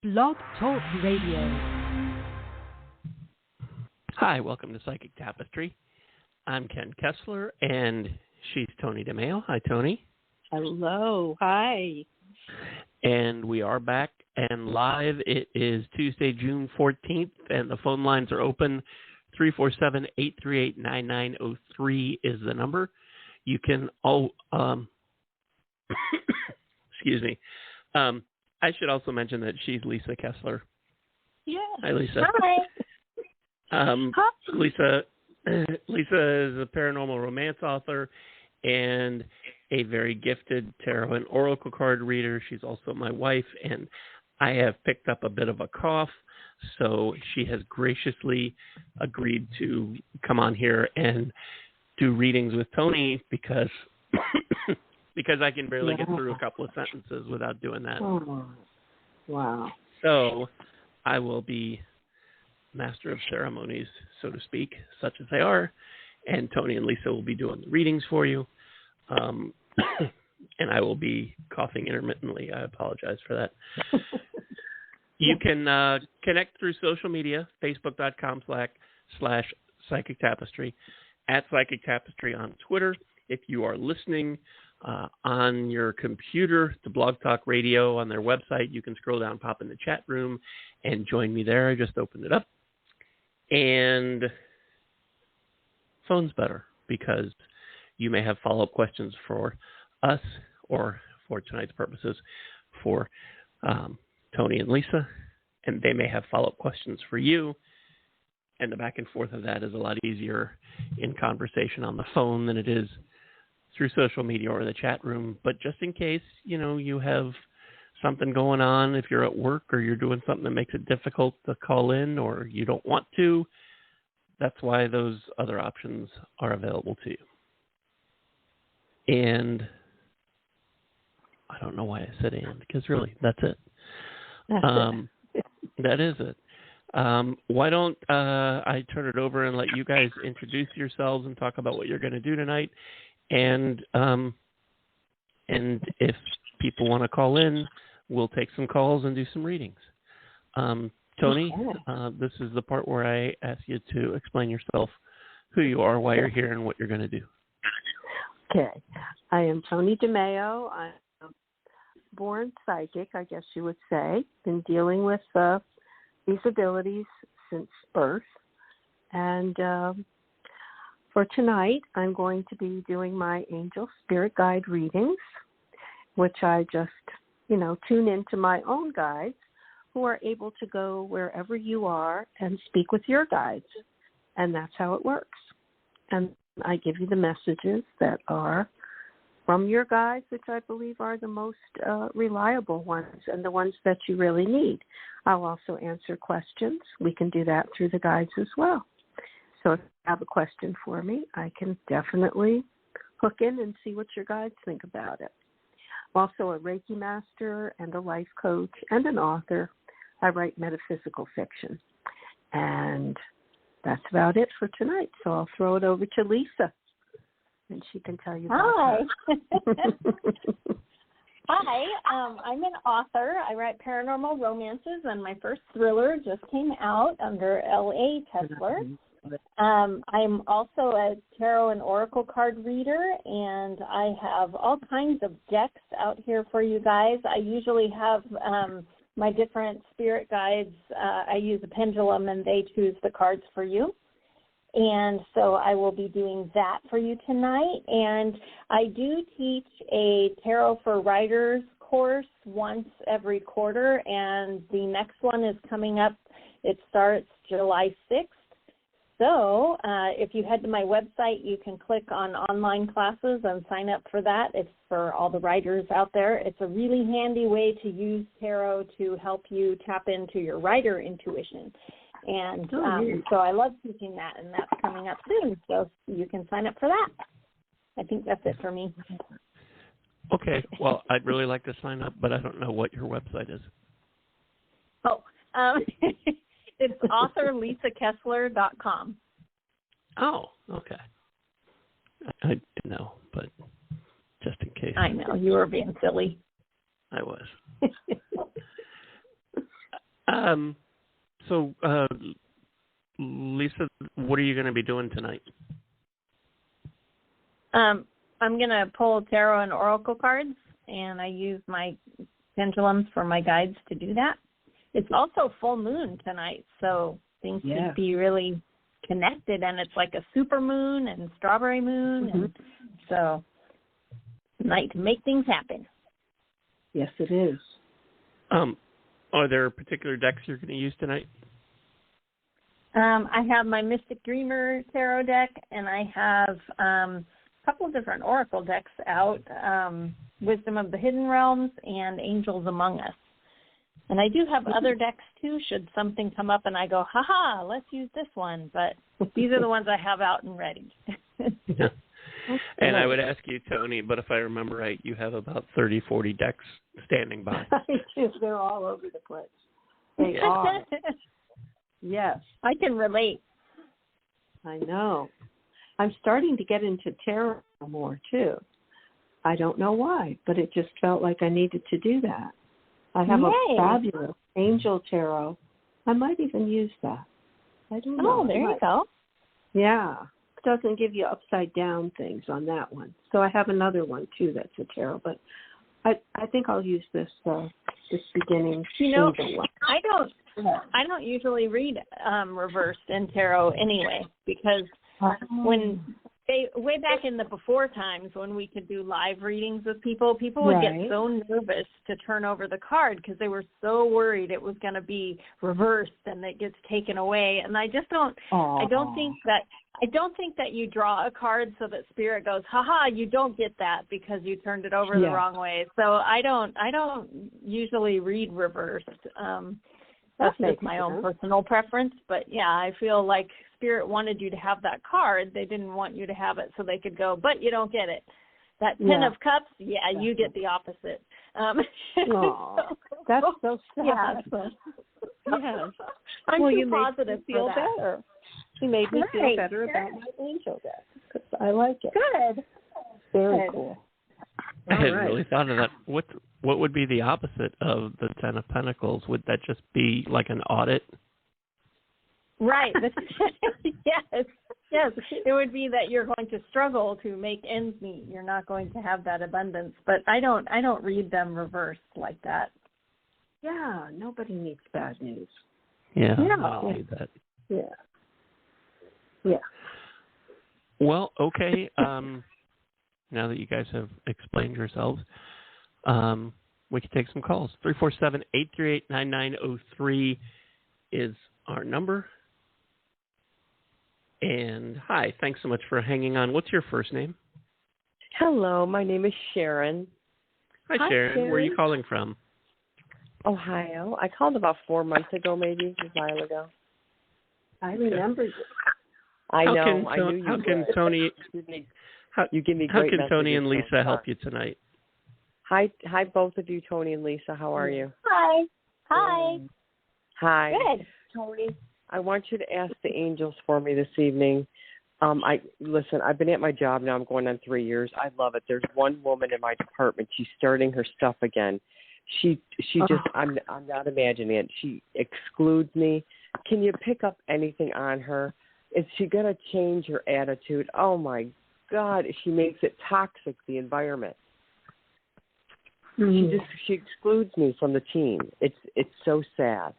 Blog Talk Radio. Hi, welcome to Psychic Tapestry. I'm Ken Kessler, and she's Toni DeMaio. Hi, Toni. Hello. Hi. And we are back and live. It is Tuesday, June 14th, and the phone lines are open. 347-838-9903 is the number. You can excuse me. I should also mention that she's Lisa Kessler. Yeah. Hi, Lisa. Hi. Lisa is a paranormal romance author and a very gifted tarot and oracle card reader. She's also my wife, and I have picked up a bit of a cough, so she has graciously agreed to come on here and do readings with Toni because I can barely get through a couple of sentences without doing that. Oh, wow. So I will be master of ceremonies, so to speak, such as they are, and Toni and Lisa will be doing the readings for you, and I will be coughing intermittently. I apologize for that. You can connect through social media, facebook.com/Psychic Tapestry, at Psychic Tapestry on Twitter. If you are listening on your computer to Blog Talk Radio on their website, you can scroll down, pop in the chat room, and join me there. I just opened it up. And phone's better because you may have follow-up questions for us or for tonight's purposes for Toni and Lisa, and they may have follow-up questions for you. And the back and forth of that is a lot easier in conversation on the phone than it is through social media or the chat room. But just in case, you have something going on, if you're at work or you're doing something that makes it difficult to call in or you don't want to, that's why those other options are available to you. And I don't know why I said and, because really, that's it. That is it. Why don't I turn it over and let you guys introduce yourselves and talk about what you're going to do tonight. And if people want to call in, we'll take some calls and do some readings. Toni, this is the part where I ask you to explain yourself, who you are, why you're here, and what you're going to do. Okay. I am Toni DeMaio. I'm a born psychic, I guess you would say. Been dealing with these abilities since birth. And for tonight, I'm going to be doing my angel spirit guide readings, which I just, tune into my own guides who are able to go wherever you are and speak with your guides. And that's how it works. And I give you the messages that are from your guides, which I believe are the most reliable ones and the ones that you really need. I'll also answer questions. We can do that through the guides as well. So if you have a question for me, I can definitely hook in and see what your guides think about it. I'm also a Reiki master and a life coach and an author. I write metaphysical fiction. And that's about it for tonight. So I'll throw it over to Lisa, and she can tell you about Hi. her. Hi, I'm an author. I write paranormal romances, and my first thriller just came out under L.A. Kessler. I'm also a tarot and oracle card reader, and I have all kinds of decks out here for you guys. I usually have my different spirit guides. I use a pendulum, and they choose the cards for you. And so I will be doing that for you tonight. And I do teach a Tarot for Writers course once every quarter, and the next one is coming up. It starts July 6th. So if you head to my website, you can click on online classes and sign up for that. It's for all the writers out there. It's a really handy way to use tarot to help you tap into your writer intuition. And so I love teaching that, and that's coming up soon. So you can sign up for that. I think that's it for me. Okay. Well, I'd really like to sign up, but I don't know what your website is. Oh, it's authorlisakessler.com. Oh, okay. I didn't know, but just in case. I know. You were being silly. I was. So, Lisa, what are you going to be doing tonight? I'm going to pull tarot and oracle cards, and I use my pendulums for my guides to do that. It's also full moon tonight, so things could be really connected, and it's like a super moon and strawberry moon, and so night to make things happen. Yes, it is. Are there particular decks you're going to use tonight? I have my Mystic Dreamer tarot deck, and I have a couple of different oracle decks out, Wisdom of the Hidden Realms and Angels Among Us. And I do have other decks, too, should something come up and I go, ha-ha, let's use this one. But these are the ones I have out and ready. Yeah. And I would ask you, Toni, but if I remember right, you have about 30, 40 decks standing by. They're all over the place. They are. Yes. I can relate. I know. I'm starting to get into tarot more, too. I don't know why, but it just felt like I needed to do that. I have a fabulous angel tarot. I might even use that. I don't know. Oh, there you go. Yeah. It doesn't give you upside down things on that one. So I have another one, too, that's a tarot. But I think I'll use this beginning angel one. I don't usually read reversed in tarot anyway, because when way back in the before times when we could do live readings with people would get so nervous to turn over the card because they were so worried it was going to be reversed and it gets taken away. And I just don't. I don't think that you draw a card so that spirit goes, haha, you don't get that because you turned it over the wrong way. So I don't usually read reversed. That's just my own personal preference. But yeah, I feel like spirit wanted you to have that card. They didn't want you to have it so they could go, but you don't get it. That Ten of Cups, you get the opposite. That's so sad. Yes. I'm too positive to feel better. She made me feel better about my angel deck because I like it. Good. Very cool. I hadn't really thought of that. What would be the opposite of the Ten of Pentacles? Would that just be like an audit? Right. Yes. It would be that you're going to struggle to make ends meet. You're not going to have that abundance. But I don't read them reversed like that. Yeah. Nobody needs bad news. Yeah. I don't need that. Yeah. Well, okay. Now that you guys have explained yourselves, we can take some calls. 347-838-9903 is our number. And hi, thanks so much for hanging on. What's your first name? Hello, my name is Sharon. Hi, Sharon. Where are you calling from? Ohio. I called about 4 months ago, maybe a while ago. I remember you. I know. I knew you. How can Toni? You give me How great can Toni and messages, Lisa help you tonight? Hi, both of you, Toni and Lisa. How are you? Hi. Hi. Good. Toni, I want you to ask the angels for me this evening. Listen, I've been at my job now. I'm going on 3 years. I love it. There's one woman in my department. She's starting her stuff again. She just, I'm not imagining it. She excludes me. Can you pick up anything on her? Is she going to change her attitude? Oh, my God. She makes it toxic, the environment. Mm-hmm. She excludes me from the team. It's so sad.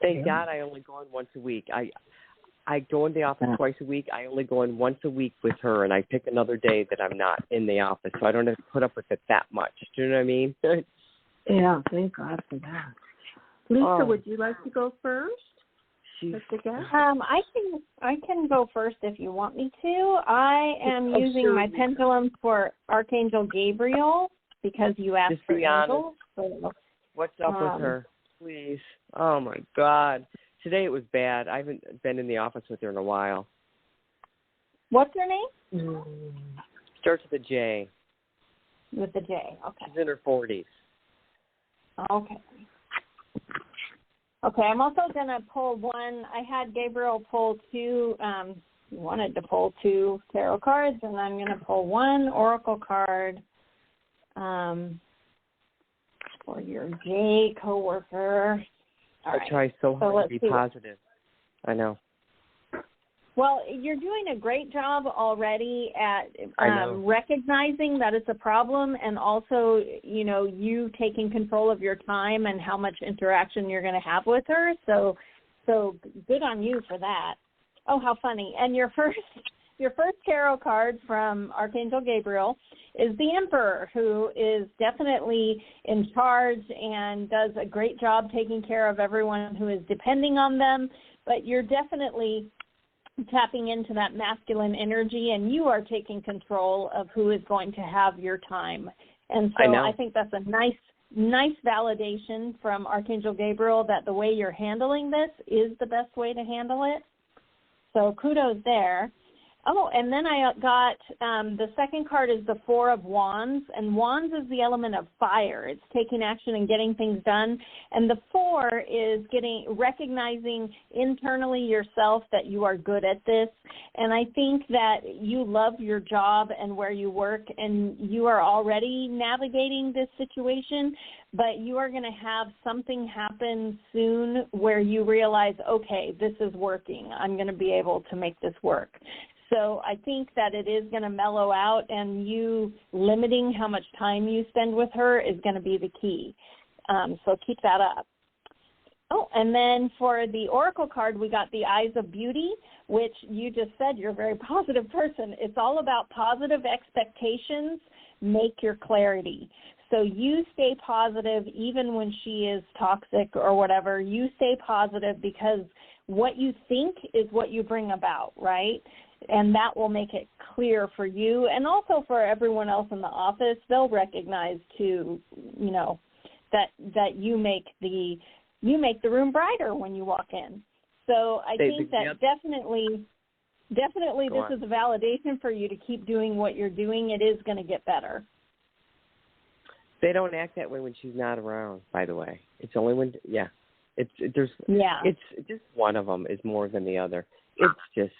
Thank God I only go in once a week. I go in the office twice a week. I only go in once a week with her, and I pick another day that I'm not in the office, so I don't have to put up with it that much. Do you know what I mean? Yeah, thank God for that. Lisa, would you like to go first? I can go first if you want me to. I am using my pendulum for Archangel Gabriel because you asked for angels. So, what's up with her? Please. Oh, my God. Today it was bad. I haven't been in the office with her in a while. What's her name? Starts with a J. With a J, okay. She's in her 40s. Okay. Okay, I'm also going to pull one. I had Gabriel pull two. He wanted to pull 2 tarot cards, and I'm going to pull one oracle card for for your J coworker. All right. I try so hard to be positive. I know. Well, you're doing a great job already at recognizing that it's a problem, and also, you taking control of your time and how much interaction you're going to have with her. So good on you for that. Oh, how funny. And your first tarot card from Archangel Gabriel is the Emperor, who is definitely in charge and does a great job taking care of everyone who is depending on them. But you're definitely tapping into that masculine energy, and you are taking control of who is going to have your time. And so I think that's a nice validation from Archangel Gabriel that the way you're handling this is the best way to handle it. So kudos there. Oh, and then I got the second card is the Four of Wands, and Wands is the element of fire. It's taking action and getting things done. And the Four is recognizing internally yourself that you are good at this. And I think that you love your job and where you work, and you are already navigating this situation, but you are going to have something happen soon where you realize, okay, this is working. I'm going to be able to make this work. So I think that it is going to mellow out, and you limiting how much time you spend with her is going to be the key. So keep that up. Oh, and then for the Oracle card, we got the Eyes of Beauty, which you just said you're a very positive person. It's all about positive expectations, make your clarity. So you stay positive even when she is toxic or whatever. You stay positive because what you think is what you bring about, right? And that will make it clear for you and also for everyone else in the office. They'll recognize too, that you make the room brighter when you walk in. So I think that definitely this is a validation for you to keep doing what you're doing. It is going to get better. They don't act that way when she's not around, by the way. It's only when, It's just one of them is more than the other. It's just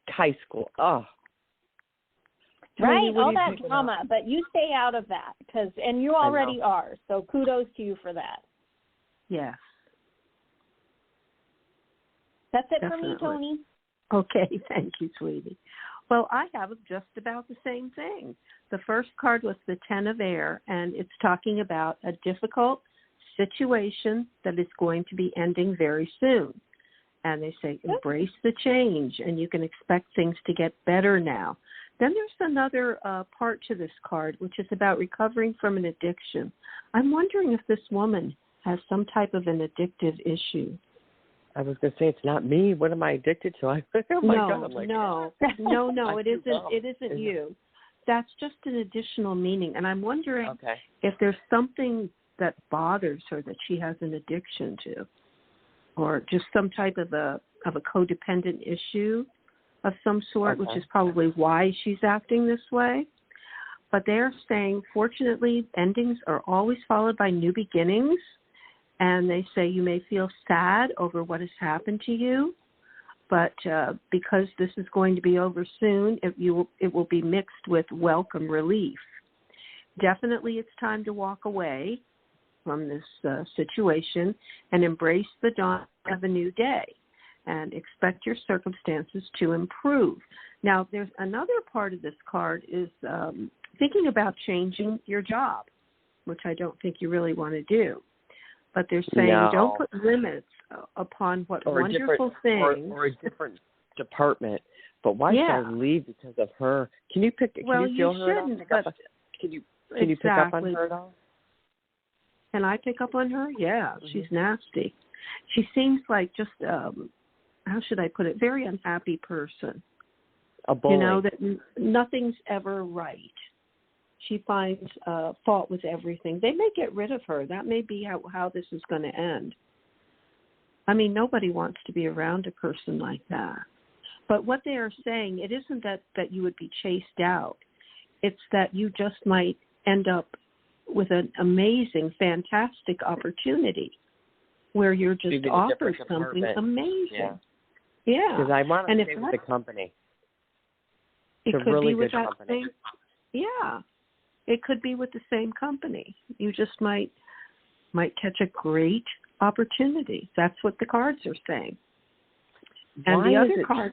high school. Oh. Right, all that drama, but you stay out of that, and you already are, so kudos to you for that. Yes. That's it for me, Toni. Okay, thank you, sweetie. Well, I have just about the same thing. The first card was the Ten of Air, and it's talking about a difficult situation that is going to be ending very soon. And they say, embrace the change, and you can expect things to get better now. Then there's another part to this card, which is about recovering from an addiction. I'm wondering if this woman has some type of an addictive issue. I was going to say, it's not me. What am I addicted to? God. No, it isn't you. That's just an additional meaning. And I'm wondering if there's something that bothers her that she has an addiction to, or just some type of a codependent issue of some sort, which is probably why she's acting this way. But they're saying, fortunately, endings are always followed by new beginnings. And they say you may feel sad over what has happened to you, but because this is going to be over soon, it will be mixed with welcome relief. Definitely it's time to walk away from this situation and embrace the dawn of a new day and expect your circumstances to improve. Now, there's another part of this card is thinking about changing your job, which I don't think you really want to do. But they're saying don't put limits upon what wonderful things. Or a different department. But why should I leave because of her? Can you pick? Can you feel her at all? Can you pick up on her at all? Can I pick up on her? Yeah, she's nasty. She seems like just how should I put it? Very unhappy person. A bully. That nothing's ever right. She finds fault with everything. They may get rid of her. That may be how this is going to end. I mean, nobody wants to be around a person like that. But what they are saying, it isn't that you would be chased out. It's that you just might end up with an amazing, fantastic opportunity where you're just offered something amazing. Yeah. Because I want to stay with the company. It could really be with good company. It could be with the same company. You just might might catch a great opportunity. That's what the cards are saying. And Why the is other it... card,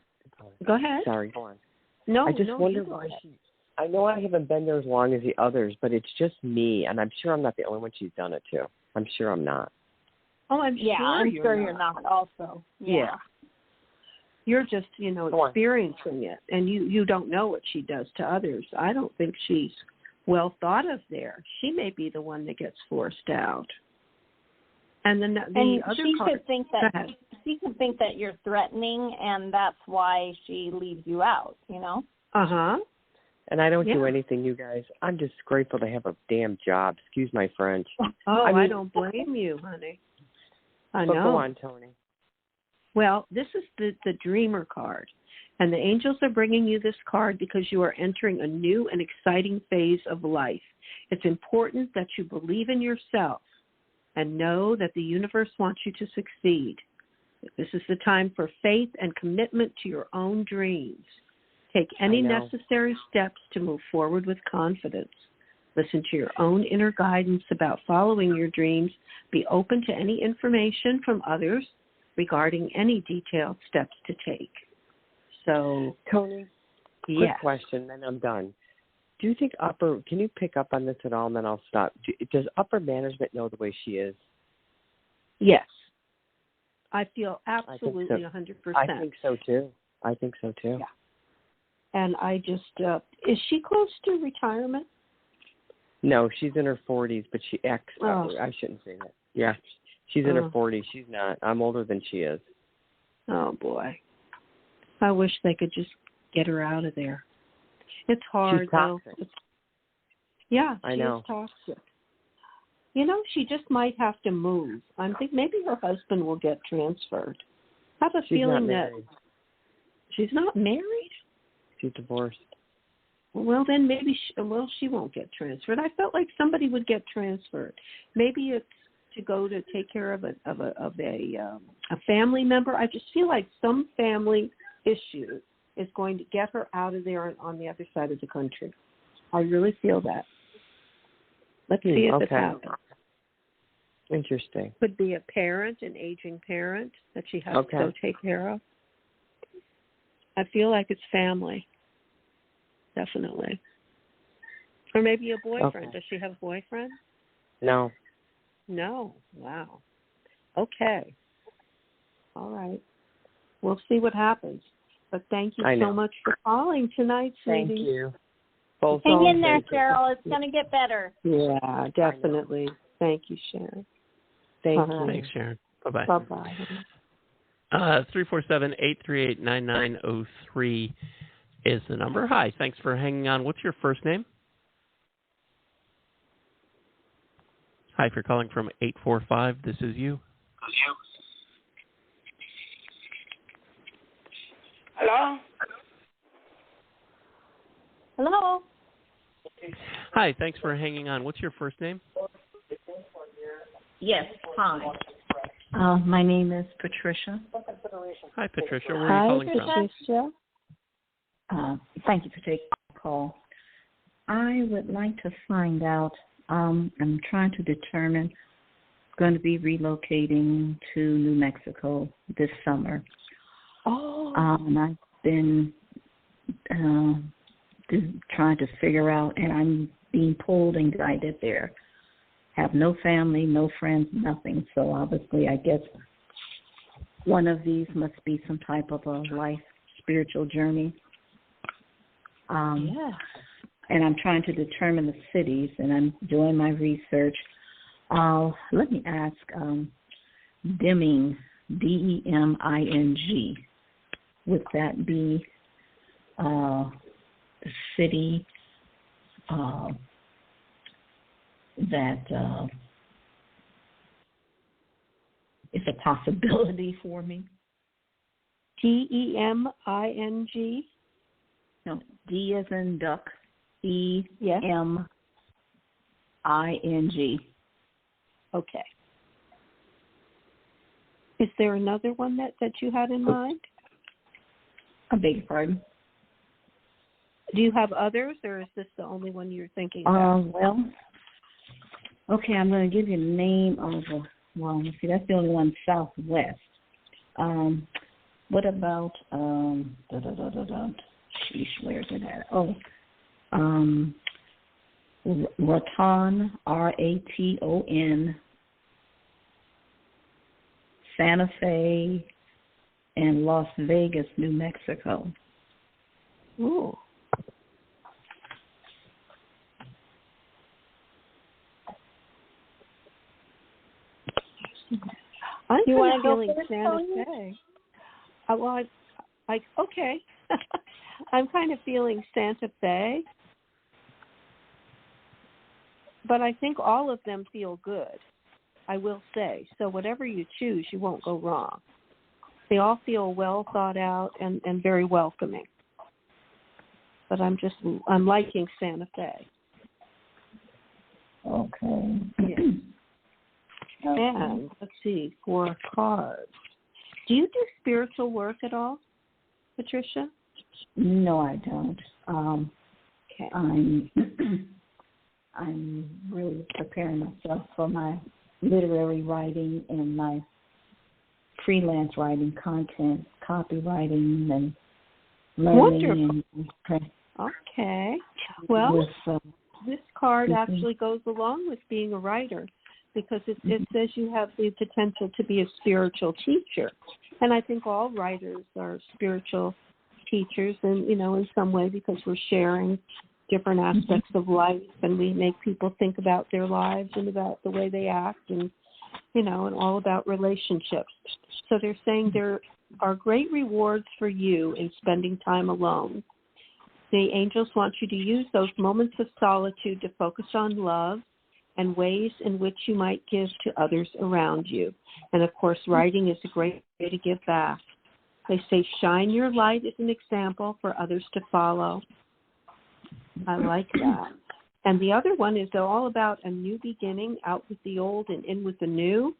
go ahead. Sorry, go on. No, I just wonder you go why ahead. I know I haven't been there as long as the others, but it's just me, and I'm sure I'm not the only one she's done it to. I'm sure I'm not. Oh, I'm sure you're not also. Yeah. You're just, experiencing it, and you don't know what she does to others. I don't think she's well thought of there. She may be the one that gets forced out. And then the other she card, could think that you're threatening, and that's why she leaves you out, Uh-huh. And I don't do anything, you guys. I'm just grateful to have a damn job. Excuse my French. Oh, I don't blame you, honey. I know. Go on, Toni. Well, this is the Dreamer card, and the angels are bringing you this card because you are entering a new and exciting phase of life. It's important that you believe in yourself and know that the universe wants you to succeed. This is the time for faith and commitment to your own dreams. Take any necessary steps to move forward with confidence. Listen to your own inner guidance about following your dreams. Be open to any information from others regarding any detailed steps to take. So, Toni, quick question, then I'm done. Do you think can you pick up on this at all, and then I'll stop? Does upper management know the way she is? Yes. I feel absolutely 100%. I think so, too. Yeah. And I just, is she close to retirement? No, she's in her 40s, but she acts, I shouldn't say that. Yeah, she's in her 40s. She's not. I'm older than she is. Oh, boy. I wish they could just get her out of there. It's hard, she's toxic. though. Yeah, I know. Is toxic. She just might have to move. I'm thinking maybe her husband will get transferred. I have a feeling that she's not married. She's divorced. Well, then maybe she won't get transferred. I felt like somebody would get transferred. Maybe it's to go to take care of a family member. I just feel like some family issue is going to get her out of there and on the other side of the country. I really feel that. Let's see if it happens. Interesting. Could be a parent, an aging parent that she has to go take care of. I feel like it's family. Definitely. Or maybe a boyfriend. Okay. Does she have a boyfriend? No. No. Wow. Okay. All right. We'll see what happens. But thank you so much for calling tonight, sweetie. Thank you. Hang in there, Cheryl. It's going to get better. Yeah, definitely. Thank you, Sharon. Thank you. Thanks, Sharon. Bye-bye. Bye-bye. 347-838-9903 is the number. Hi, thanks for hanging on. What's your first name? Hi, if you're calling from 845, this is you. Hello? Hello? Hi, thanks for hanging on. What's your first name? Yes, hi. My name is Patricia. Hi, Patricia. Where are you calling Patricia. from? Thank you for taking the call. I would like to find out, I'm trying to determine, going to be relocating to New Mexico this summer. And I've been trying to figure out, and I'm being pulled and guided there. Have no family, no friends, nothing. So obviously, I guess one of these must be some type of a life spiritual journey. And I'm trying to determine the cities, and I'm doing my research. Let me ask, Deming, D-E-M-I-N-G, would that be a city that is a possibility for me? D-E-M-I-N-G? No, D as in duck, E-M-I-N-G. Okay. Is there another one that you had in mind? I beg your pardon? Do you have others, or is this the only one you're thinking about? Well, Okay, I'm going to give you the name of let's see, that's the only one southwest. What about, where's it at? Raton, Raton, Santa Fe, and Las Vegas, New Mexico. Ooh. I'm kind of feeling Santa Fe. Okay. I'm kind of feeling Santa Fe, but I think all of them feel good, I will say. So whatever you choose, you won't go wrong. They all feel well thought out and very welcoming. But I'm liking Santa Fe. Okay. Yeah. And let's see, 4 cards. Do you do spiritual work at all, Patricia? No, I don't. Okay. I'm really preparing myself for my literary writing and my freelance writing, content, copywriting, and learning. Wonderful. Okay. Well, this card actually goes along with being a writer, because it says you have the potential to be a spiritual teacher. And I think all writers are spiritual teachers, and, in some way, because we're sharing different aspects of life, and we make people think about their lives and about the way they act, and, and all about relationships. So they're saying there are great rewards for you in spending time alone. The angels want you to use those moments of solitude to focus on love and ways in which you might give to others around you. And, of course, writing is a great way to give back. They say shine your light as an example for others to follow. I like that. And the other one is all about a new beginning, out with the old and in with the new.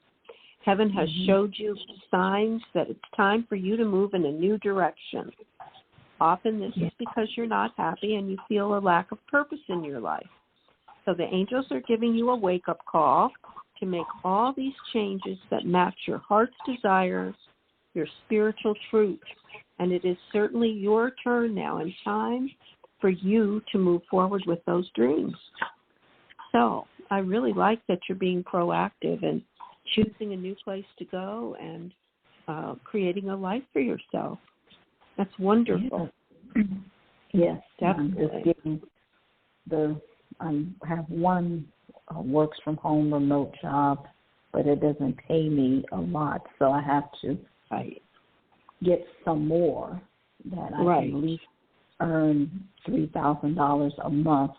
Heaven has showed you signs that it's time for you to move in a new direction. Often this is because you're not happy and you feel a lack of purpose in your life. So the angels are giving you a wake-up call to make all these changes that match your heart's desires, your spiritual truth. And it is certainly your turn now and time for you to move forward with those dreams. So I really like that you're being proactive and choosing a new place to go and creating a life for yourself. That's wonderful. Yes, definitely. I'm just getting I have one works from home remote job, but it doesn't pay me a lot, so I have to get some more that I can at least earn $3,000 a month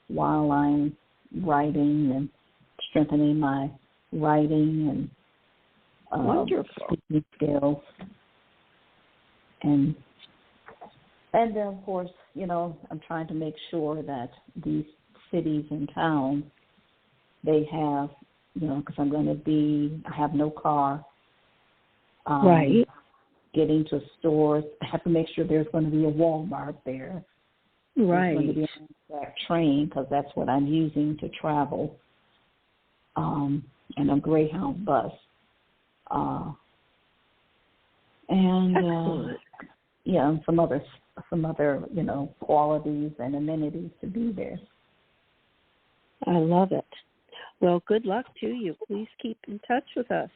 while I'm writing and strengthening my writing and speaking skills. And then, of course, I'm trying to make sure that these cities and towns, they have, because I have no car. Getting to stores, I have to make sure there's going to be a Walmart there. There's going to be a train, because that's what I'm using to travel, and a Greyhound bus. And some other qualities and amenities to be there. I love it. Well, good luck to you. Please keep in touch with us.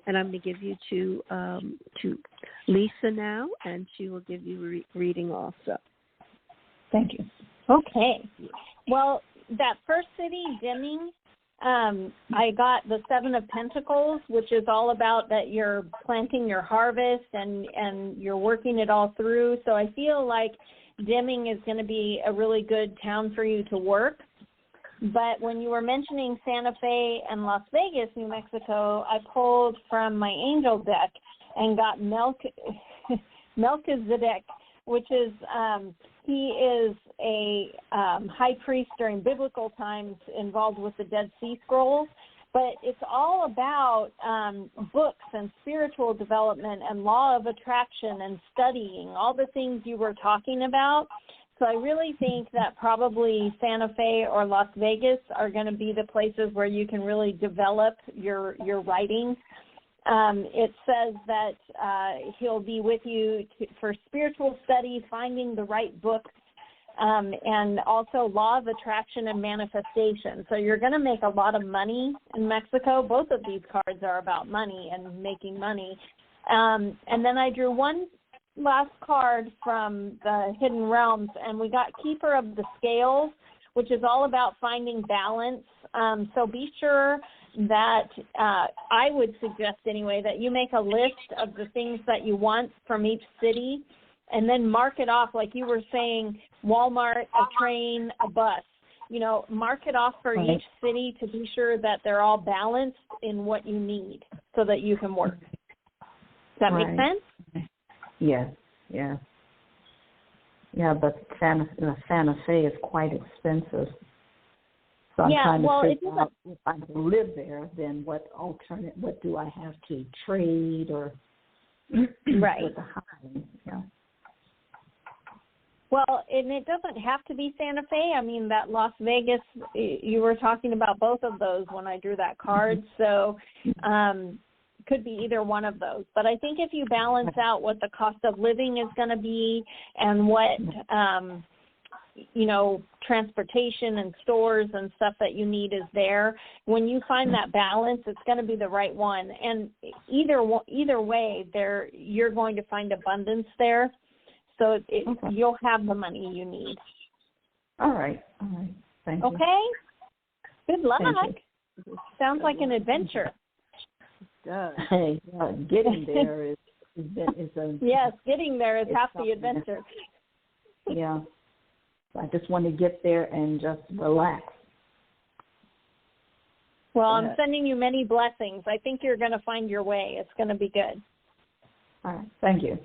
And I'm going to give you to Lisa now, and she will give you reading also. Thank you. Okay. Well, that first city, Deming, I got the 7 of Pentacles, which is all about that you're planting your harvest and you're working it all through. So I feel like Deming is going to be a really good town for you to work. But when you were mentioning Santa Fe and Las Vegas, New Mexico, I pulled from my angel deck and got Melchizedek, which is he is a high priest during biblical times involved with the Dead Sea Scrolls. But it's all about books and spiritual development and law of attraction and studying, all the things you were talking about. So I really think that probably Santa Fe or Las Vegas are going to be the places where you can really develop your writing. It says that he'll be with you for spiritual study, finding the right books, and also law of attraction and manifestation. So you're going to make a lot of money in Mexico. Both of these cards are about money and making money. And then I drew one last card from the Hidden Realms, and we got Keeper of the Scales, which is all about finding balance. So be sure that I would suggest anyway that you make a list of the things that you want from each city and then mark it off, like you were saying, Walmart, a train, a bus. You know, mark it off for each city to be sure that they're all balanced in what you need so that you can work. Does that make sense? Yes, yeah. Yeah, but Santa Fe is quite expensive. So I'm trying to figure out if I can live there, then what do I have to trade or right. with the housing? Yeah. Well, and it doesn't have to be Santa Fe. I mean, that Las Vegas, you were talking about both of those when I drew that card. So could be either one of those. But I think if you balance out what the cost of living is going to be and what, transportation and stores and stuff that you need is there, when you find that balance, it's going to be the right one. And either way, you're going to find abundance there. So you'll have the money you need. All right. Thank you. Okay. Good luck. Sounds like an adventure. Hey, getting there is a yes, getting there is half the adventure. Yeah. I just want to get there and just relax. Well, I'm sending you many blessings. I think you're going to find your way. It's going to be good. All right. Thank you.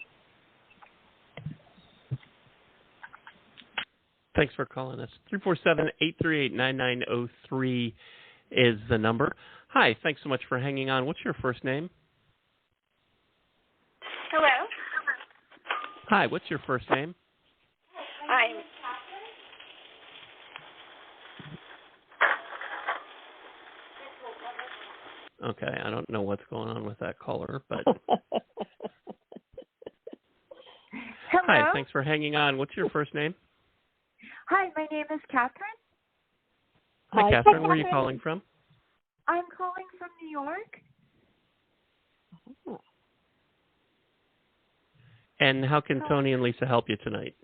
Thanks for calling us. 347-838-9903 is the number. Hi, thanks so much for hanging on. What's your first name? Hello. Hi, what's your first name? I'm Okay, I don't know what's going on with that caller, but Hello. Hi, thanks for hanging on. What's your first name? Hi, my name is Catherine. Hi, Catherine. Where are you calling from? I'm calling from New York. And how can Toni and Lisa help you tonight?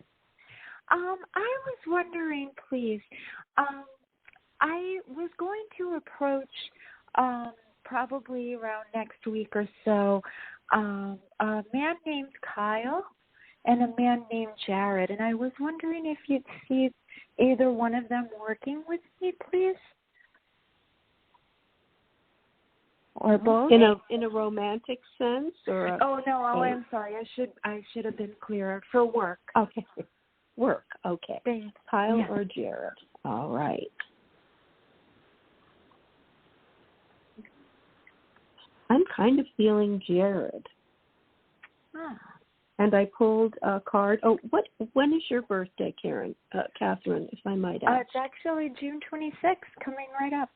I was wondering, please. I was going to approach probably around next week or so a man named Kyle and a man named Jared, and I was wondering if you'd see either one of them working with me, please. Or both? In a romantic sense, or I'm sorry. I should have been clearer. For work. Okay. Work. Okay. Thanks. Kyle or Jared. All right. I'm kind of feeling Jared. And I pulled a card. Oh, when is your birthday, Catherine, if I might ask? It's actually June 26th, coming right up.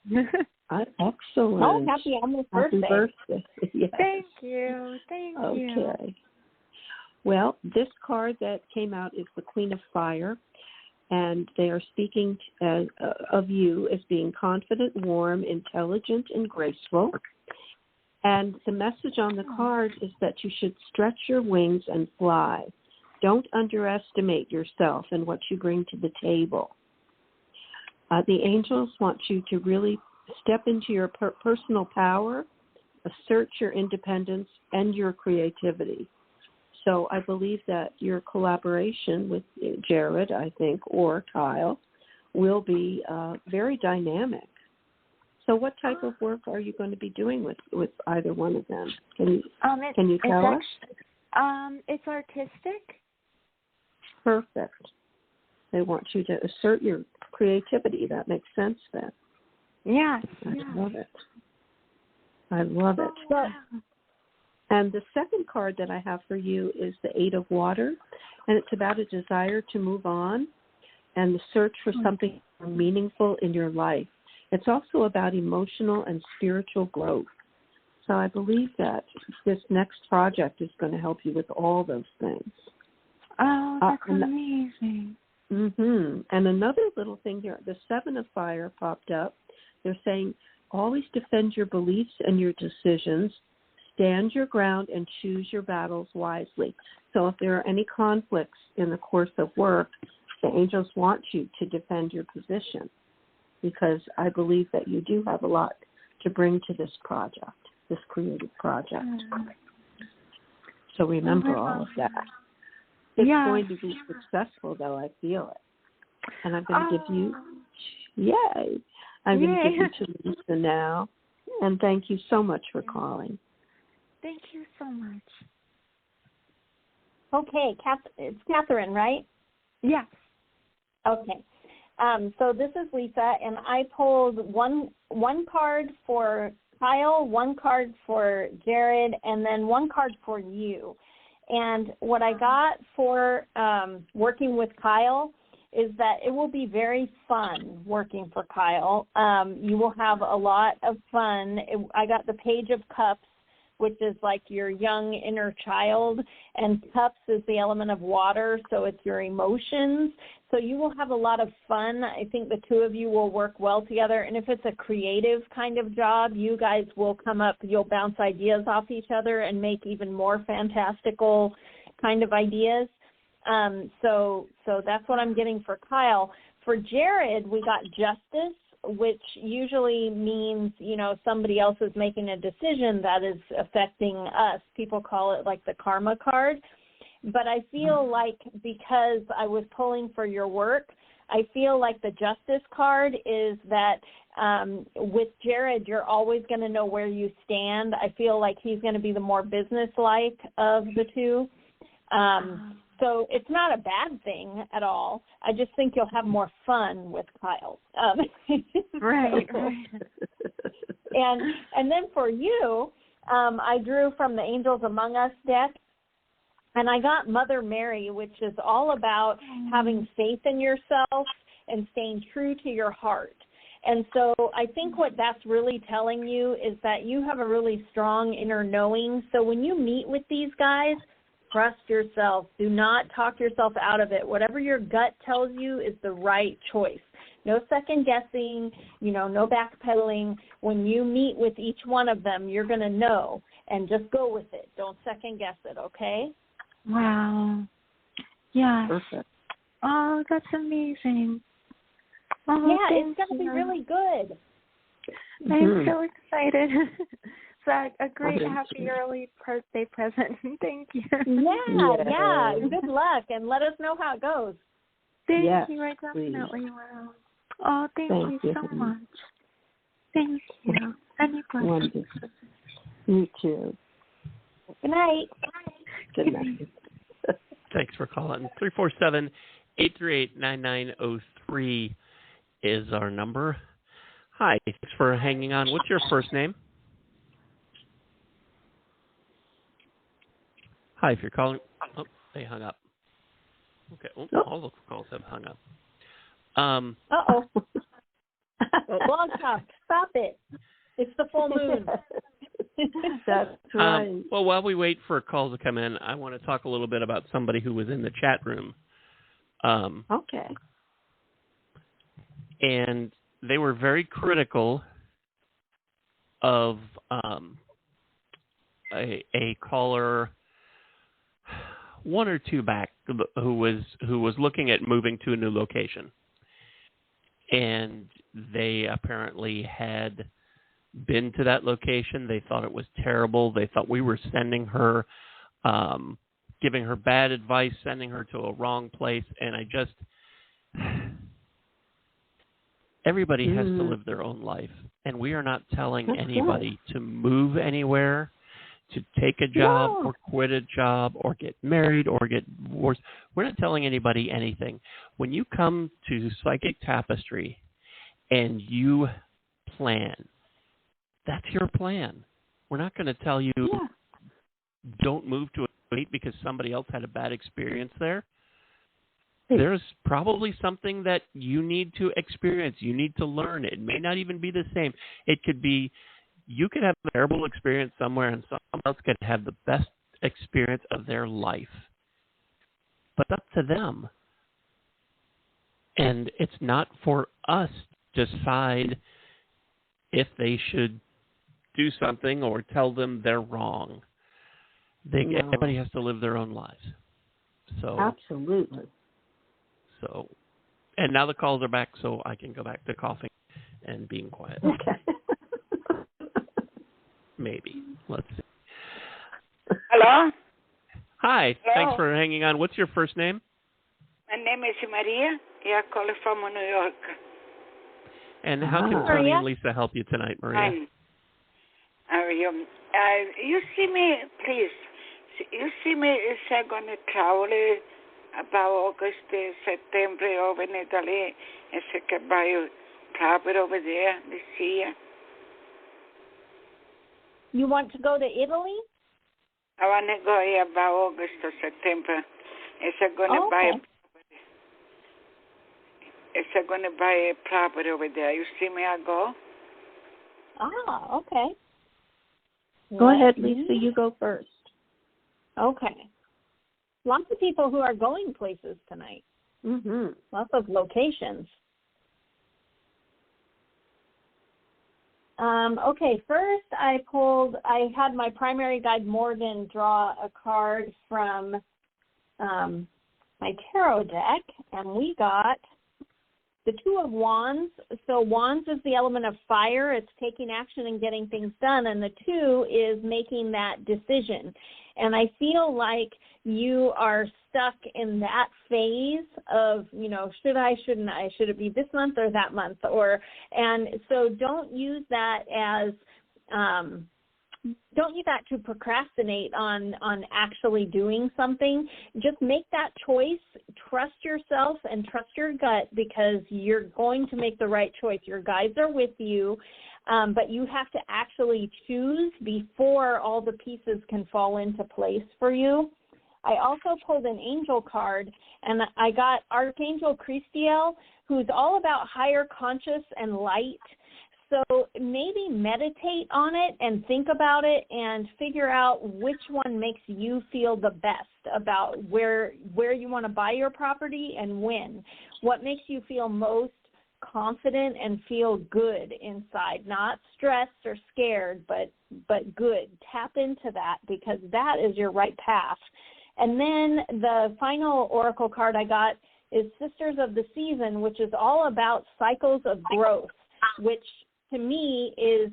Excellent. Oh, happy almost birthday. Happy birthday. Yes. Thank you. Okay. Well, this card that came out is the Queen of Fire, and they are speaking of you as being confident, warm, intelligent, and graceful. And the message on the card is that you should stretch your wings and fly. Don't underestimate yourself and what you bring to the table. The angels want you to really step into your personal power, assert your independence, and your creativity. So I believe that your collaboration with Jared, I think, or Kyle, will be very dynamic. So what type of work are you going to be doing with either one of them? Can you tell us? It's artistic. Perfect. They want you to assert your creativity. That makes sense then. Yes. I love it. I love it. And the second card that I have for you is the Eight of Water, and it's about a desire to move on. and the search for something meaningful in your life. It's also about emotional and spiritual growth. So I believe that this next project is going to help you with all those things. Oh, that's amazing. And another little thing here, the Seven of Fire popped up. They're saying, always defend your beliefs and your decisions, stand your ground, and choose your battles wisely. So if there are any conflicts in the course of work, the angels want you to defend your position, because I believe that you do have a lot to bring to this project, this creative project. So remember all of that. It's going to be successful, though, I feel it. And I'm going to give you, I'm going to give you to Lisa now. And thank you so much for calling. Thank you so much. Okay, it's Catherine, right? Yes. Okay. So this is Lisa, and I pulled one card for Kyle, one card for Jared, and then one card for you. And what I got for working with Kyle is that it will be very fun working for Kyle. You will have a lot of fun. I got the Page of Cups, which is like your young inner child, and cups is the element of water, so it's your emotions. So you will have a lot of fun. I think the two of you will work well together, and if it's a creative kind of job, you guys will come up, you'll bounce ideas off each other and make even more fantastical kind of ideas. So that's what I'm getting for Kyle. For Jared, we got Justice, which usually means, somebody else is making a decision that is affecting us. People call it like the karma card. But I feel like because I was pulling for your work, I feel like the Justice card is that with Jared, you're always going to know where you stand. I feel like he's going to be the more business-like of the two. So it's not a bad thing at all. I just think you'll have more fun with Kyle. Right. And then for you, I drew from the Angels Among Us deck, and I got Mother Mary, which is all about having faith in yourself and staying true to your heart. And so I think what that's really telling you is that you have a really strong inner knowing. So when you meet with these guys, trust yourself. Do not talk yourself out of it. Whatever your gut tells you is the right choice. No second guessing, no backpedaling. When you meet with each one of them, you're going to know, and just go with it. Don't second guess it, okay? Wow. Yes. Perfect. Oh, that's amazing. Oh, yeah, it's going to be really good. I'm so excited. So a great happy early birthday present. Thank you. Yeah. Good luck, and let us know how it goes. Thank you. I definitely will. Oh, thank you so much. Thank you. Any blessings. You too. Good night. Good night. Thanks for calling. 347-838-9903 is our number. Hi, thanks for hanging on. What's your first name? Hi, if you're calling. Oh, they hung up. Okay, all the calls have hung up. Uh-oh. Blog Talk, stop it. It's the full moon. That's right. Well, while we wait for calls to come in, I want to talk a little bit about somebody who was in the chat room. Okay. And they were very critical of a caller one or two back who was looking at moving to a new location. And they apparently had been to that location. They thought it was terrible. They thought we were sending her, giving her bad advice, sending her to a wrong place. And everybody has to live their own life. And we are not telling anybody to move anywhere, to take a job or quit a job or get married or get divorced. We're not telling anybody anything. When you come to Psychic Tapestry and you plan, that's your plan. We're not going to tell you don't move to a state because somebody else had a bad experience there. there's probably something that you need to experience. You need to learn. It may not even be the same. It could be, you could have a terrible experience somewhere and someone else could have the best experience of their life. But it's up to them. And it's not for us to decide if they should do something or tell them they're wrong. Everybody has to live their own lives. So absolutely. So, and now the calls are back, so I can go back to coughing and being quiet. Okay. Maybe. Let's see. Hello? Hi. Hello? Thanks for hanging on. What's your first name? My name is Maria. I call from New York. And how can Toni and Lisa help you tonight, Maria? How are you? You see me, please. You see me, is I going to travel about August, September over in Italy, and I can buy a property over there this year. You want to go to Italy? I want to go here about August or September. Is I going to buy a property? Is I going to buy a property over there? You see me, I go? Ah, okay. Go ahead, Lisa. You go first. Okay. Lots of people who are going places tonight. Mm-hmm. Lots of locations. Okay, first I had my primary guide Morgan draw a card from my tarot deck, and we got the Two of Wands. So Wands is the element of fire. It's taking action and getting things done. And the Two is making that decision. And I feel like you are stuck in that phase of, should I, shouldn't I? Should it be this month or that month? And so don't use that as don't use that to procrastinate on actually doing something. Just make that choice, trust yourself and trust your gut, because you're going to make the right choice. Your guides are with you, but you have to actually choose before all the pieces can fall into place for you. I also pulled an angel card, and I got Archangel Christiel, who's all about higher conscious and light. So maybe meditate on it and think about it and figure out which one makes you feel the best about where you want to buy your property and when. What makes you feel most confident and feel good inside, not stressed or scared, but good. Tap into that, because that is your right path. And then the final oracle card I got is Sisters of the Season, which is all about cycles of growth, which to me is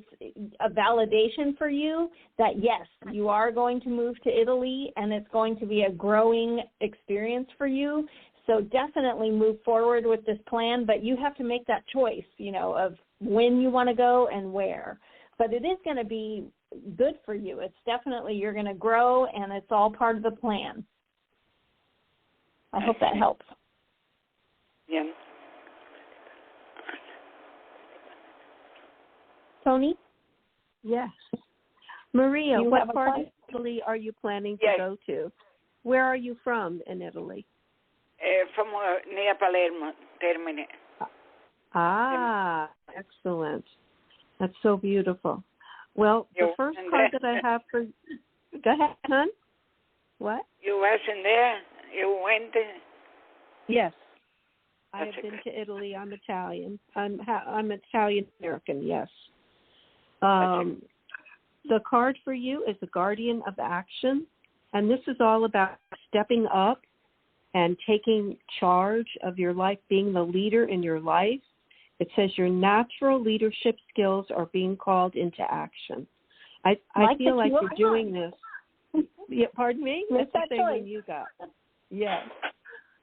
a validation for you that, yes, you are going to move to Italy and it's going to be a growing experience for you. So definitely move forward with this plan, but you have to make that choice, of when you want to go and where. But it is going to be good for you. It's definitely, you're going to grow, and it's all part of the plan. I hope that helps. Yeah. Toni? Yes. Maria, what part of Italy are you planning to go to? Where are you from in Italy? From near Palermo, Termini. Ah, excellent. That's so beautiful. Well, the first card that I have for... Go ahead, hon. What? You wasn't there? You went? Yes. I have been to Italy. I'm Italian. I'm Italian-American, yes. The card for you is the Guardian of Action, and this is all about stepping up and taking charge of your life, being the leader in your life. It says your natural leadership skills are being called into action. I feel like you're doing this. Yeah, pardon me? That's the same one you got. Yes.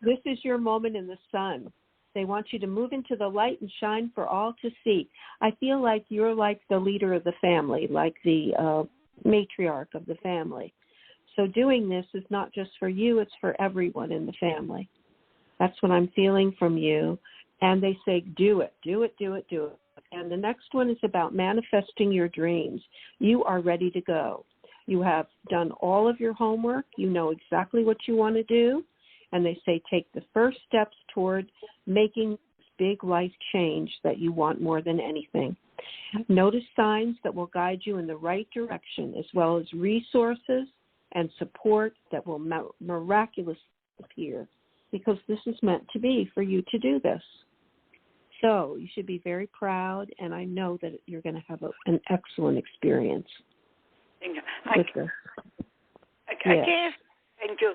This is your moment in the sun. They want you to move into the light and shine for all to see. I feel like you're like the leader of the family, like the matriarch of the family. So doing this is not just for you, it's for everyone in the family. That's what I'm feeling from you. And they say, do it, do it, do it, do it. And the next one is about manifesting your dreams. You are ready to go. You have done all of your homework. You know exactly what you want to do. and they say take the first steps toward making this big life change that you want more than anything. Notice signs that will guide you in the right direction, as well as resources and support that will miraculously appear, because this is meant to be for you to do this. So you should be very proud, and I know that you're going to have an excellent experience with this. I guess, thank you.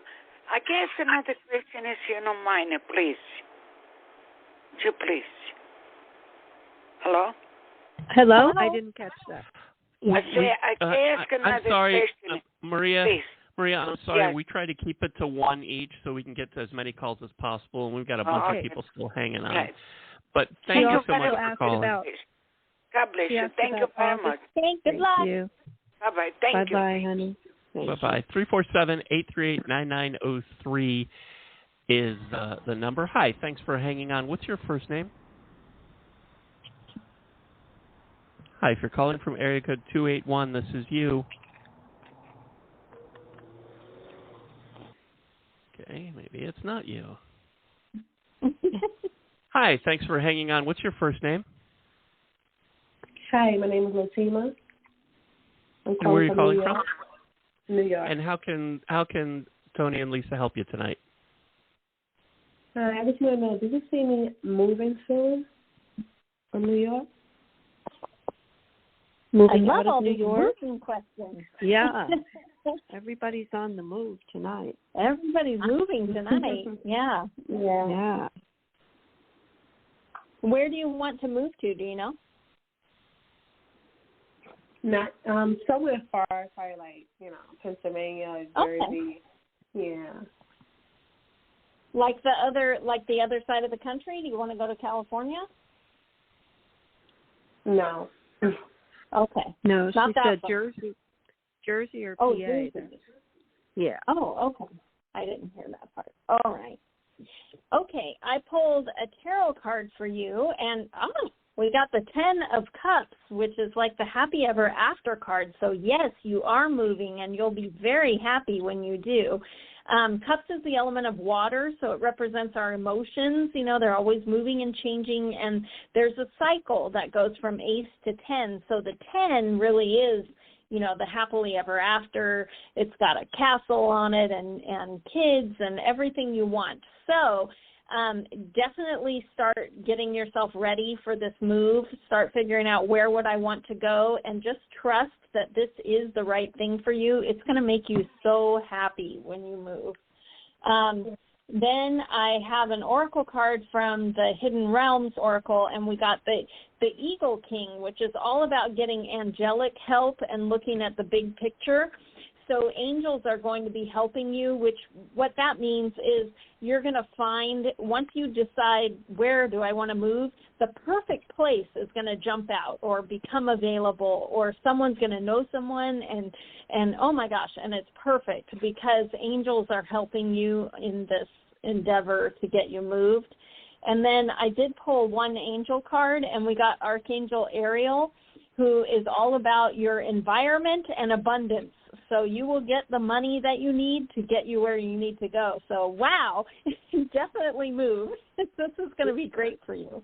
I guess another question, if you don't mind, please. Would you please? Hello? Hello? I didn't catch that. I guess another I'm sorry, question. Maria. Please. Maria, I'm sorry. Yes. We try to keep it to one each so we can get to as many calls as possible, and we've got a bunch of people still hanging on. Right. But thank you so much for calling. God bless you. Thank you very much. Good luck. Thank you. Bye-bye. Thank you. Bye-bye, honey. Bye-bye. 347-838-9903 is the number. Hi, thanks for hanging on. What's your first name? Hi, if you're calling from area code 281, this is you. Okay, maybe it's not you. Hi, thanks for hanging on. What's your first name? Hi, my name is Latima. And where are you calling from? New York. And how can Toni and Lisa help you tonight? Hi, I just want to know, did you see me moving soon from New York? Moving I out love all of New these York? moving questions. Yeah. Everybody's on the move tonight. Everybody's moving tonight. Yeah. Yeah. Where do you want to move to? Do you know? Not somewhere far, probably like, Pennsylvania, Jersey. Yeah. Like the other side of the country? Do you want to go to California? No. Okay. No, she Not that said Jersey or Oh, PA. Jersey. Yeah. Oh, okay. I didn't hear that part. All right. Okay, I pulled a tarot card for you, and we got the 10 of Cups, which is like the happy ever after card. So, yes, you are moving, and you'll be very happy when you do. Cups is the element of water, so it represents our emotions. You know, they're always moving and changing, and there's a cycle that goes from Ace to 10. So the 10 really is, the happily ever after. It's got a castle on it and kids and everything you want. So definitely start getting yourself ready for this move. Start figuring out where would I want to go, and just trust that this is the right thing for you. It's going to make you so happy when you move. Then I have an oracle card from the Hidden Realms Oracle, and we got the Eagle King, which is all about getting angelic help and looking at the big picture. So angels are going to be helping you, which what that means is you're going to find, once you decide where do I want to move, the perfect place is going to jump out or become available, or someone's going to know someone, and oh my gosh, and it's perfect because angels are helping you in this endeavor to get you moved. And then I did pull one angel card, and we got Archangel Ariel, who is all about your environment and abundance. So you will get the money that you need to get you where you need to go. So, wow, definitely move. This is going to be great for you.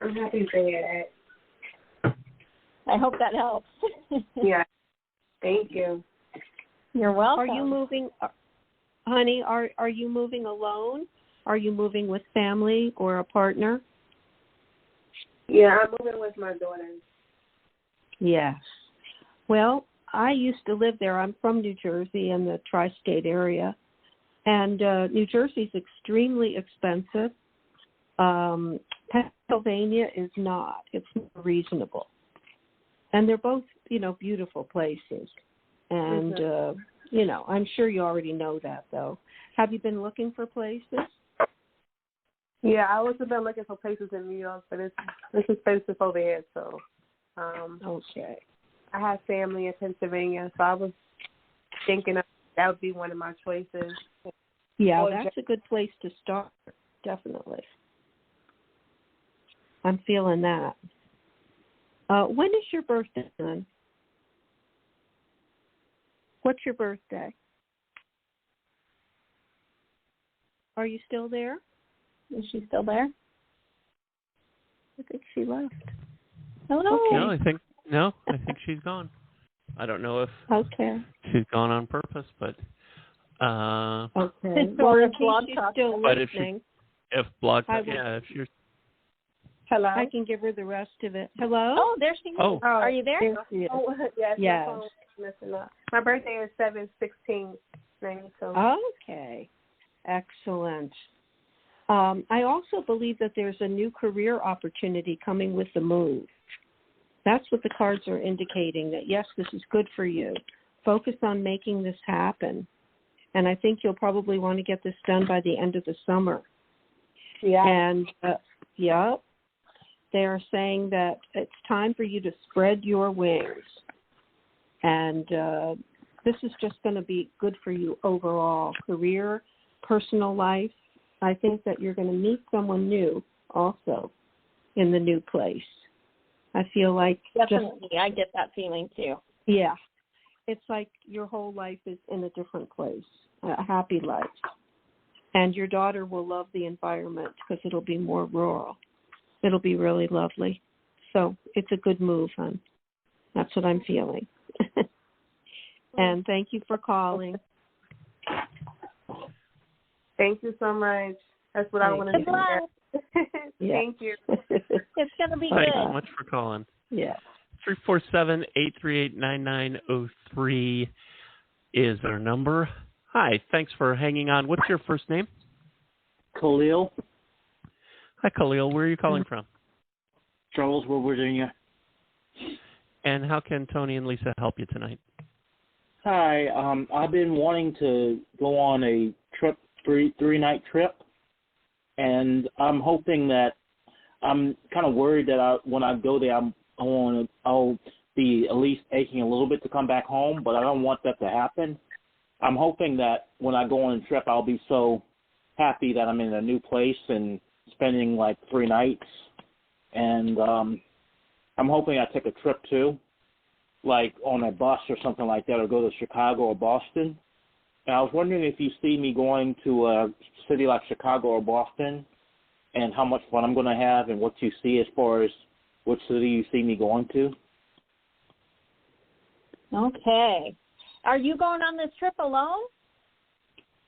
I'm happy to hear that. I hope that helps. Yeah. Thank you. You're welcome. Are you moving, honey, are you moving alone? Are you moving with family or a partner? Yeah, I'm moving with my daughter. Yes. Well, I used to live there. I'm from New Jersey in the tri-state area, and New Jersey is extremely expensive. Pennsylvania is not. It's more reasonable. And they're both, beautiful places. And, I'm sure you already know that, though. Have you been looking for places? Yeah, I also been looking for places in New York, but it's expensive over here, so. Okay. I have family in Pennsylvania, so I was thinking that would be one of my choices. Yeah, that's a good place to start, definitely. I'm feeling that. When is your birthday, son? What's your birthday? Are you still there? Is she still there? I think she left. Oh, no. Okay. No, I think she's gone. I don't know if she's gone on purpose, but okay. Well, Well, if Blog she's Talk, still but listening, if Blog Talk, if you're, Hello. I can give her the rest of it. Hello. Oh, there she is. Oh. Are you there? There she is. Oh, yes. Yes. My phone was messing up. My birthday is 7/16/92. Okay. Excellent. I also believe that there's a new career opportunity coming with the move. That's what the cards are indicating, that, yes, this is good for you. Focus on making this happen. And I think you'll probably want to get this done by the end of the summer. Yeah. And, they are saying that it's time for you to spread your wings. And this is just going to be good for you overall, career, personal life. I think that you're going to meet someone new also in the new place. I feel like Definitely. I get that feeling too. Yeah. It's like your whole life is in a different place, a happy life. And your daughter will love the environment because it'll be more rural. It'll be really lovely. So it's a good move, hon. That's what I'm feeling. And thank you for calling. Thank you so much. That's what I want to do. Thank you. It's going to be Thanks good. so much for calling. Yeah. 347-838-9903 is our number. Hi, thanks for hanging on. What's your first name? Khalil. Hi, Khalil. Where are you calling from? Charlesville, Virginia. And how can Toni and Lisa help you tonight? Hi. I've been wanting to go on a trip, three-night trip, and I'm hoping that I'm kind of worried that when I go there, I'll be at least aching a little bit to come back home, but I don't want that to happen. I'm hoping that when I go on a trip, I'll be so happy that I'm in a new place and spending like 3 nights. And I'm hoping I take a trip too, like on a bus or something like that, or go to Chicago or Boston. And I was wondering if you see me going to a city like Chicago or Boston, and how much fun I'm going to have, and what you see as far as which city you see me going to. Okay. Are you going on this trip alone?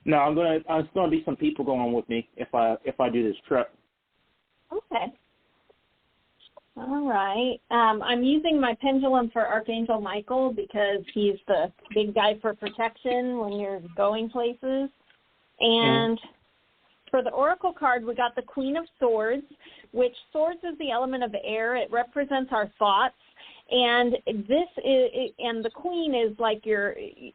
No, there's going to be some people going with me if I do this trip. Okay. All right. I'm using my pendulum for Archangel Michael because he's the big guy for protection when you're going places. And for the Oracle card, we got the Queen of Swords, which swords is the element of air. It represents our thoughts. And and the Queen is like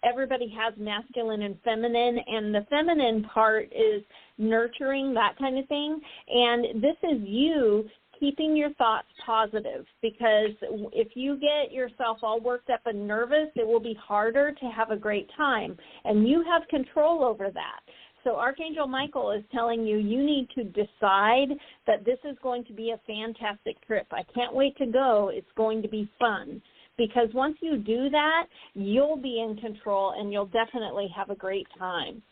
everybody has masculine and feminine, and the feminine part is nurturing, that kind of thing. And this is you keeping your thoughts positive, because if you get yourself all worked up and nervous, it will be harder to have a great time. And you have control over that. So Archangel Michael is telling you need to decide that this is going to be a fantastic trip. I can't wait to go. It's going to be fun. Because once you do that, you'll be in control and you'll definitely have a great time.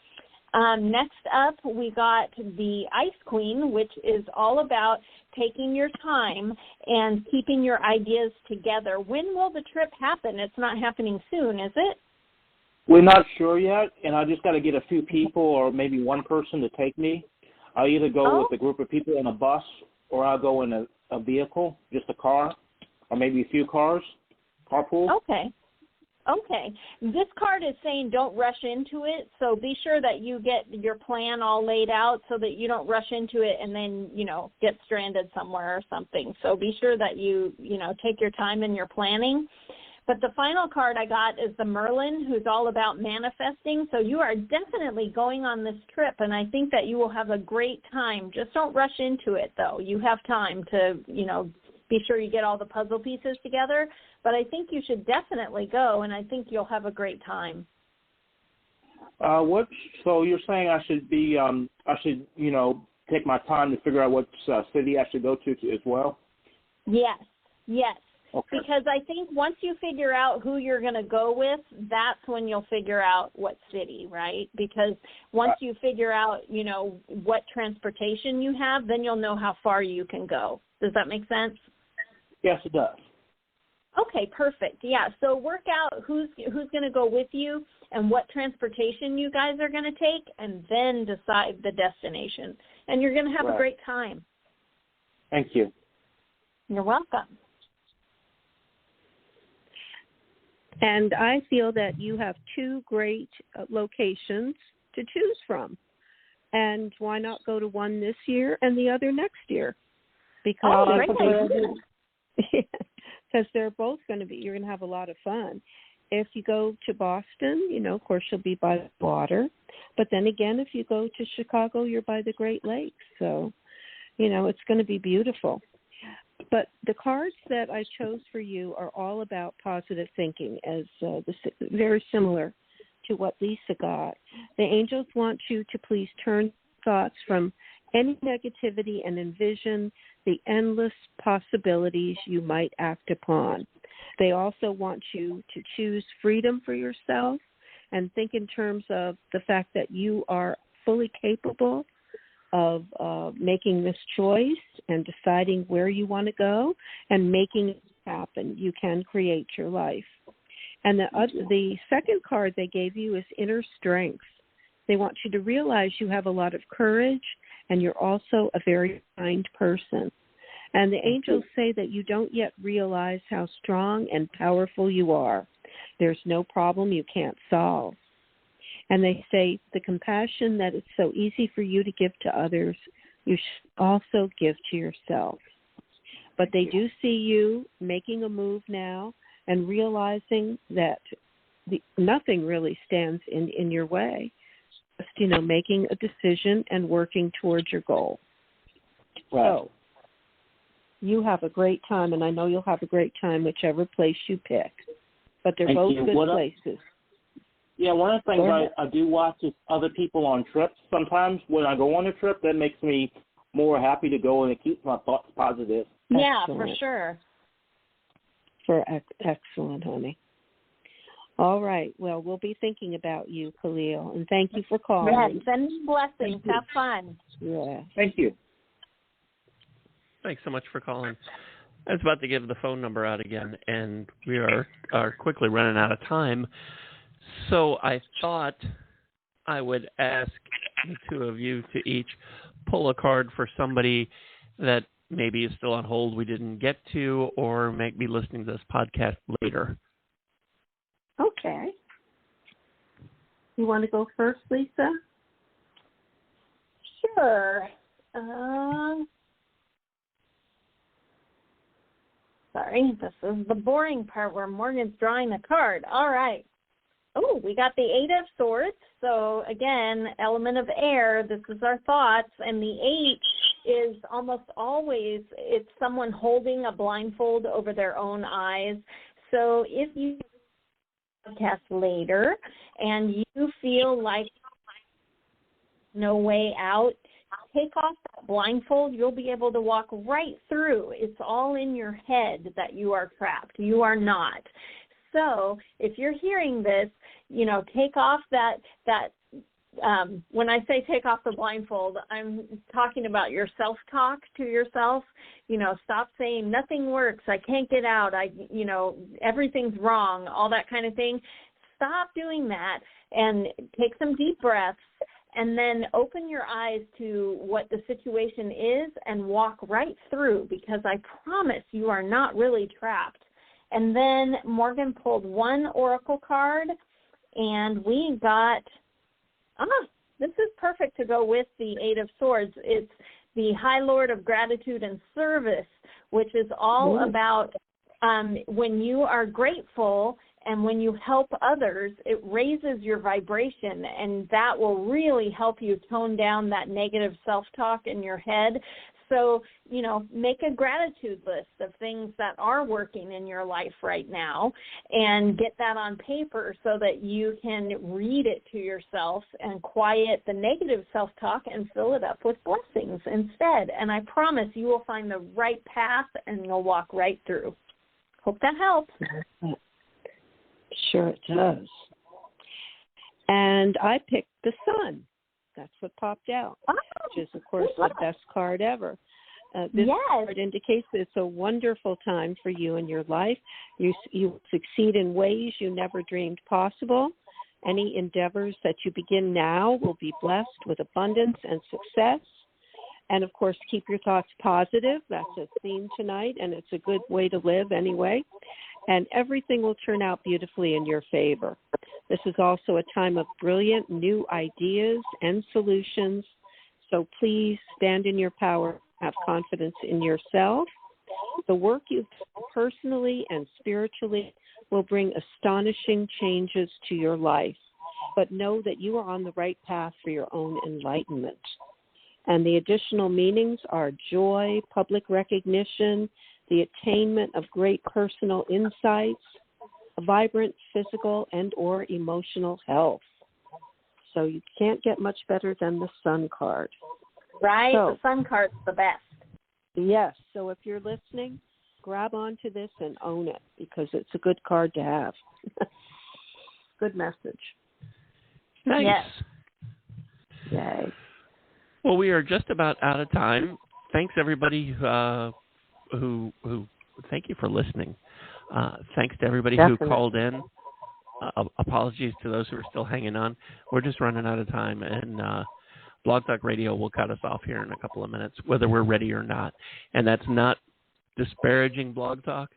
Next up, we got the Ice Queen, which is all about taking your time and keeping your ideas together. When will the trip happen? It's not happening soon, is it? We're not sure yet, and I just got to get a few people or maybe one person to take me. I'll either go with a group of people in a bus, or I'll go in a vehicle, just a car, or maybe a few cars, carpool. Okay. This card is saying don't rush into it, so be sure that you get your plan all laid out so that you don't rush into it and then, get stranded somewhere or something. So be sure that you take your time in your planning. But the final card I got is the Merlin, who's all about manifesting. So you are definitely going on this trip, and I think that you will have a great time. Just don't rush into it, though. You have time to, be sure you get all the puzzle pieces together. But I think you should definitely go, and I think you'll have a great time. So you're saying I should take my time to figure out what city I should go to as well? Yes. Okay. Because I think once you figure out who you're going to go with, that's when you'll figure out what city, right? Because once you figure out, you know, what transportation you have, then you'll know how far you can go. Does that make sense? Yes, it does. Okay, perfect. Yeah, so work out who's going to go with you and what transportation you guys are going to take, and then decide the destination. And you're going to have a great time. Thank you. You're welcome. And I feel that you have two great locations to choose from. And why not go to one this year and the other next year? Because they're both going to be, you're going to have a lot of fun. If you go to Boston, you know, of course, you'll be by the water. But then again, if you go to Chicago, you're by the Great Lakes. So, you know, it's going to be beautiful. But the cards that I chose for you are all about positive thinking, as very similar to what Lisa got. The angels want you to please turn thoughts from any negativity and envision the endless possibilities you might act upon. They also want you to choose freedom for yourself and think in terms of the fact that you are fully capable of making this choice and deciding where you want to go and making it happen. You can create your life. And the second card they gave you is inner strength. They want you to realize you have a lot of courage and you're also a very kind person. And the angels say that you don't yet realize how strong and powerful you are. There's no problem you can't solve. And they say the compassion that it's so easy for you to give to others, you should also give to yourself. But they do see you making a move now and realizing that nothing really stands in your way. Just, you know, making a decision and working towards your goal. Right. So you have a great time, and I know you'll have a great time whichever place you pick. But they're both good places. One of the things I do watch is other people on trips. Sometimes when I go on a trip, that makes me more happy to go, and it keeps my thoughts positive. Yeah, Excellent. for sure. Excellent, honey. All right. Well, we'll be thinking about you, Khalil, and thank you for calling. Yes, send me blessings. Have fun. Yeah. Thank you. Thanks so much for calling. I was about to give the phone number out again, and we are quickly running out of time. So I thought I would ask the two of you to each pull a card for somebody that maybe is still on hold we didn't get to, or may be listening to this podcast later. Okay. You want to go first, Lisa? Sure. Sorry, this is the boring part where Morgan's drawing a card. All right. Oh, we got the Eight of Swords. So, again, element of air, this is our thoughts. And the Eight is almost always, it's someone holding a blindfold over their own eyes. So if you podcast later and you feel like no way out, take off that blindfold. You'll be able to walk right through. It's all in your head that you are trapped. You are not. So if you're hearing this, you know, take off that when I say take off the blindfold, I'm talking about your self-talk to yourself. You know, stop saying nothing works, I can't get out, everything's wrong, all that kind of thing. Stop doing that and take some deep breaths and then open your eyes to what the situation is and walk right through, because I promise you are not really trapped. And then Morgan pulled one oracle card, and we got, this is perfect to go with the Eight of Swords. It's the High Lord of Gratitude and Service, which is all about when you are grateful and when you help others, it raises your vibration, and that will really help you tone down that negative self-talk in your head. So, you know, make a gratitude list of things that are working in your life right now and get that on paper so that you can read it to yourself and quiet the negative self-talk and fill it up with blessings instead. And I promise you will find the right path and you'll walk right through. Hope that helps. Sure it does. And I picked the sun. That's what popped out, which is, of course, the best card ever. This card indicates that it's a wonderful time for you in your life. You succeed in ways you never dreamed possible. Any endeavors that you begin now will be blessed with abundance and success. And, of course, keep your thoughts positive. That's a theme tonight, and it's a good way to live anyway. And everything will turn out beautifully in your favor. This is also a time of brilliant new ideas and solutions. So please stand in your power, have confidence in yourself. The work you do personally and spiritually will bring astonishing changes to your life. But know that you are on the right path for your own enlightenment. And the additional meanings are joy, public recognition, the attainment of great personal insights, a vibrant physical and or emotional health. So you can't get much better than the Sun card. Right, so, the Sun card's the best. Yes, so if you're listening, grab onto this and own it because it's a good card to have. Good message. Nice. Yes. Yay. Well, we are just about out of time. Thanks, everybody who thank you for listening. Thanks to everybody who called in. Apologies to those who are still hanging on. We're just running out of time, and Blog Talk Radio will cut us off here in a couple of minutes, whether we're ready or not. And that's not disparaging Blog Talk.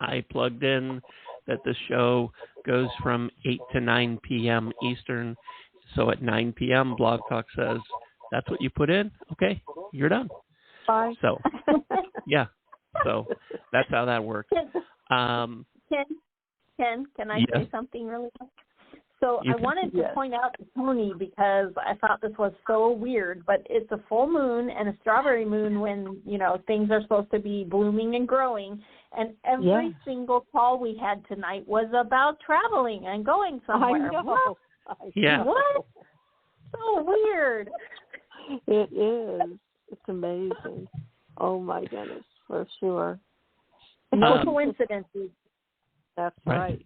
I plugged in that the show goes from 8 to 9 p.m. Eastern. So at 9 p.m., Blog Talk says, that's what you put in? Okay, you're done. Bye. So, yeah. So that's how that works. Ken, can I say something really quick? So I wanted to point out to Toni because I thought this was so weird, but it's a full moon and a strawberry moon when, you know, things are supposed to be blooming and growing. And every single call we had tonight was about traveling and going somewhere. I know. Yeah. What? So weird. It is. It's amazing. Oh, my goodness, for sure. No coincidences. That's right.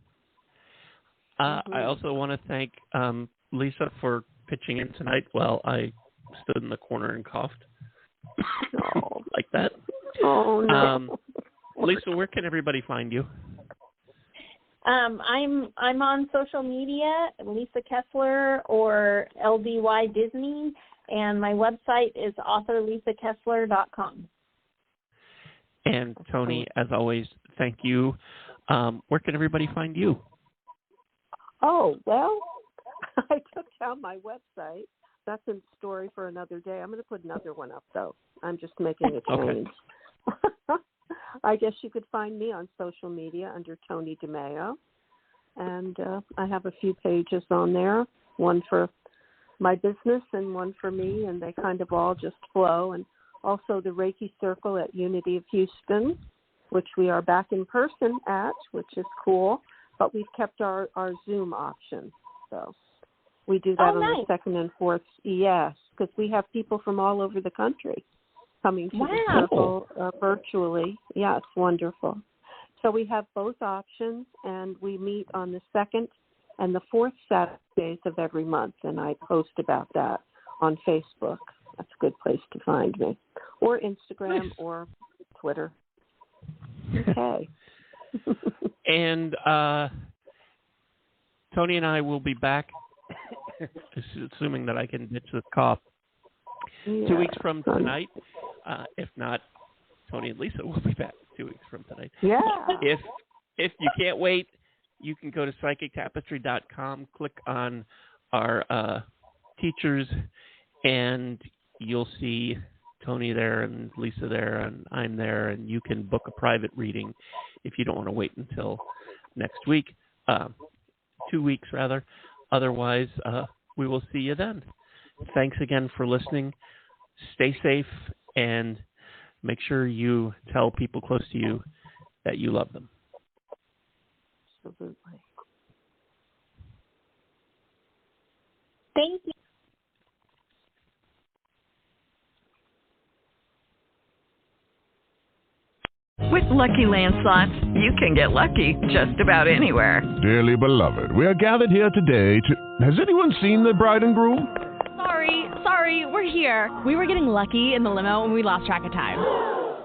I also want to thank Lisa for pitching in tonight while I stood in the corner and coughed. Like that. Oh, no. Lisa, where can everybody find you? I'm on social media, Lisa Kessler or LDY Disney, and my website is authorlisakessler.com. And Toni, as always, thank you. Where can everybody find you? Oh, well, I took down my website. That's a story for another day. I'm going to put another one up, though. I'm just making a change. Okay. I guess you could find me on social media under Toni DeMaio. And I have a few pages on there, one for my business and one for me, and they kind of all just flow. And also the Reiki Circle at Unity of Houston, which we are back in person at, which is cool. But we've kept our Zoom option. So we do that on the second and fourth. Yes, because we have people from all over the country coming to the circle virtually. Yeah, it's wonderful. So we have both options, and we meet on the second and the fourth Saturdays of every month, and I post about that on Facebook. That's a good place to find me. Or Instagram or Twitter. Okay. And Toni and I will be back, assuming that I can ditch this cough, 2 weeks from tonight. If not, Toni and Lisa will be back 2 weeks from tonight. Yeah. If you can't wait, you can go to psychictapestry.com, click on our teachers, and you'll see Toni there and Lisa there and I'm there, and you can book a private reading if you don't want to wait until next week, 2 weeks rather. Otherwise, we will see you then. Thanks again for listening. Stay safe and make sure you tell people close to you that you love them. Absolutely. Thank you. With Lucky Land Slots, you can get lucky just about anywhere. Dearly beloved, we are gathered here today to... Has anyone seen the bride and groom? Sorry, we're here. We were getting lucky in the limo and we lost track of time.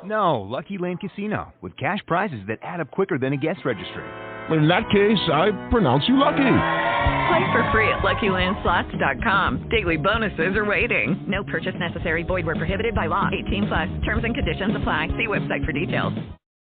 No, Lucky Land Casino, with cash prizes that add up quicker than a guest registry. In that case, I pronounce you lucky. Play for free at LuckyLandSlots.com. Daily bonuses are waiting. No purchase necessary. Void where prohibited by law. 18+. Terms and conditions apply. See website for details.